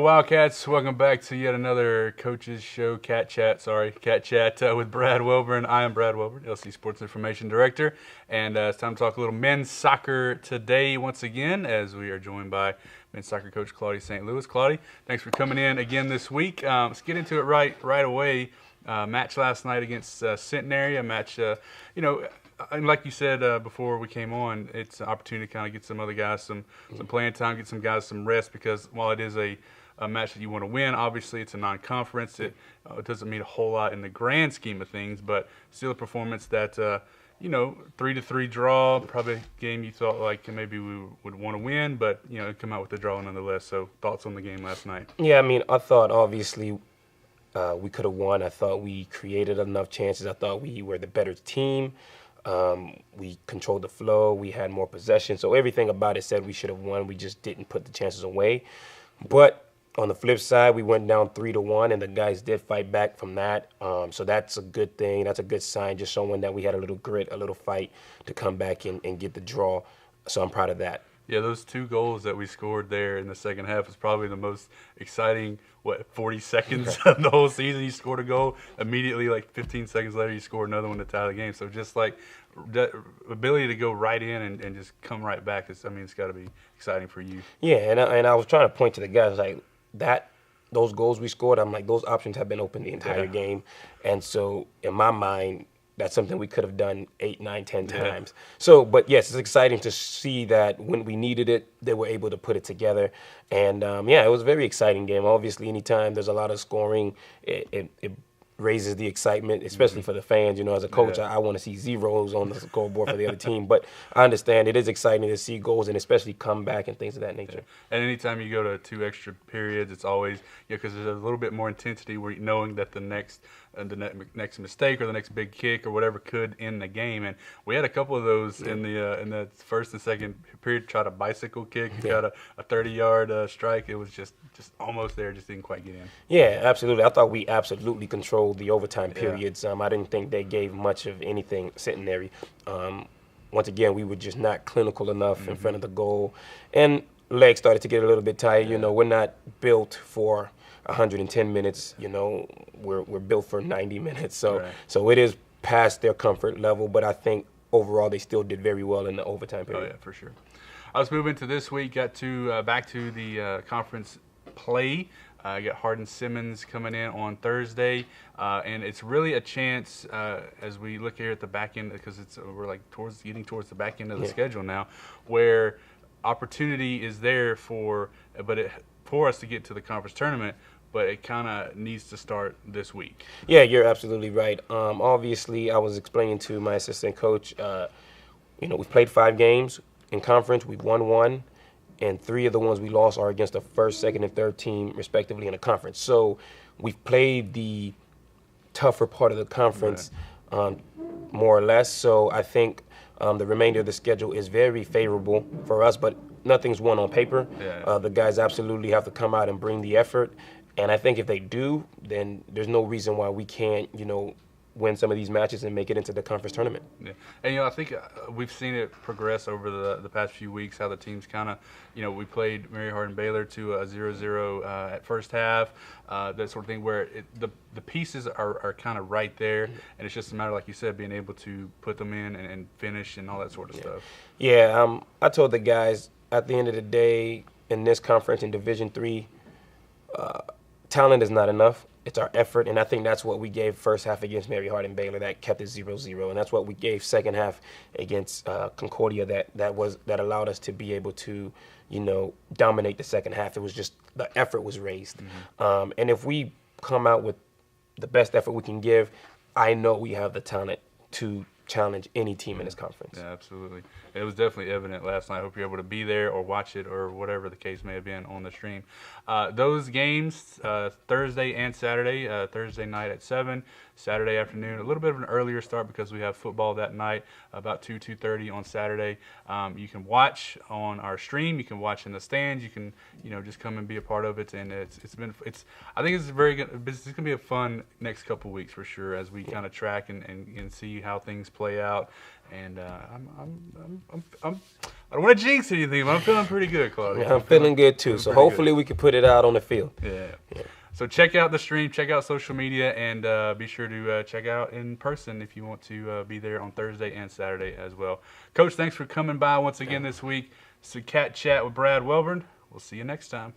Wildcats, welcome back to yet another Coaches Show, Cat Chat with Brad Wilburn. I am Brad Wilburn, LC Sports Information Director, and it's time to talk a little men's soccer today once again as we are joined by men's soccer coach Claudy St. Louis. Claudy, thanks for coming in again this week. Let's get into it right away. Match last night against Centenary, a match, and like you said before we came on, it's an opportunity to kind of get some other guys some playing time, get some guys some rest, because while it is a match that you want to win, obviously it's a non-conference. It doesn't mean a whole lot in the grand scheme of things, but still a performance that 3-3 draw, probably a game you thought like maybe we would want to win, but come out with the draw nonetheless. So thoughts on the game last night? Yeah, I mean, I thought obviously we could have won. I thought we created enough chances. I thought we were the better team. We controlled the flow. We had more possession. So everything about it said we should have won. We just didn't put the chances away. But on the flip side, we went down 3-1, and the guys did fight back from that. So that's a good thing. That's a good sign, just showing that we had a little grit, a little fight to come back and get the draw. So I'm proud of that. Yeah, those 2 goals that we scored there in the second half was probably the most exciting, 40 seconds of the whole season. You scored a goal, immediately, like 15 seconds later, you scored another one to tie the game. So just like that ability to go right in and just come right back, it's got to be exciting for you. Yeah, and I was trying to point to the guys, like those goals we scored, I'm like, those options have been open the entire game. And so in my mind, that's something we could have done 8, 9, 10 times. So, but yes, it's exciting to see that when we needed it, they were able to put it together. And it was a very exciting game. Obviously, anytime there's a lot of scoring, it raises the excitement, especially for the fans. As a coach, I want to see zeros on the scoreboard for the other team. But I understand it is exciting to see goals and especially comeback and things of that nature. And anytime you go to 2 extra periods, it's always because there's a little bit more intensity, where knowing that the next mistake or the next big kick or whatever could end the game. And we had a couple of those in the first and second period. Tried a bicycle kick, got a 30-yard strike. It was just almost there, just didn't quite get in. Yeah, absolutely. I thought we absolutely controlled the overtime periods. I didn't think they gave much of anything Centenary. Once again, we were just not clinical enough in front of the goal, and legs started to get a little bit tired. We're not built for 110 minutes. We're built for 90 minutes. So it is past their comfort level, but I think overall they still did very well in the overtime period. Oh yeah, for sure. Let's move into this week. Got to back to the conference play. I got Hardin-Simmons coming in on Thursday, and it's really a chance as we look here at the back end, because we're getting towards the back end of the schedule now, where opportunity is there for us to get to the conference tournament, but it kind of needs to start this week. Yeah, you're absolutely right. Obviously, I was explaining to my assistant coach, we've played 5 games in conference. We've won 1. And 3 of the ones we lost are against the first, second, and third team, respectively, in the conference. So we've played the tougher part of the conference, more or less. So I think the remainder of the schedule is very favorable for us, but nothing's won on paper. The guys absolutely have to come out and bring the effort. And I think if they do, then there's no reason why we can't, win some of these matches and make it into the conference tournament. Yeah. And, I think we've seen it progress over the past few weeks, how the teams kind of, we played Mary Hardin-Baylor to a 0-0 at first half, that sort of thing, where the pieces are kind of right there, and it's just a matter, like you said, being able to put them in and finish and all that sort of stuff. Yeah, I told the guys, at the end of the day, in this conference, in Division III, talent is not enough. It's our effort, and I think that's what we gave first half against Mary Hardin-Baylor. That kept it 0-0, and that's what we gave second half against Concordia. That allowed us to be able to, dominate the second half. It was just the effort was raised, and if we come out with the best effort we can give, I know we have the talent to challenge any team in this conference. Yeah, absolutely. It was definitely evident last night. I hope you're able to be there or watch it or whatever the case may have been on the stream. Those games, Thursday and Saturday, Thursday night at 7, Saturday afternoon. A little bit of an earlier start because we have football that night, about 2:30 on Saturday. You can watch on our stream. You can watch in the stands. You can, just come and be a part of it. And I think it's very good. It's going to be a fun next couple weeks for sure as we kind of track and see how things play out. And I don't want to jinx anything, but I'm feeling pretty good, Claudy. Yeah, I'm feeling good too. So hopefully we can put it out on the field. Yeah. So check out the stream, check out social media, and be sure to check out in person if you want to be there on Thursday and Saturday as well. Coach, thanks for coming by once again this week. It's a Cat Chat with Brad Welburn. We'll see you next time.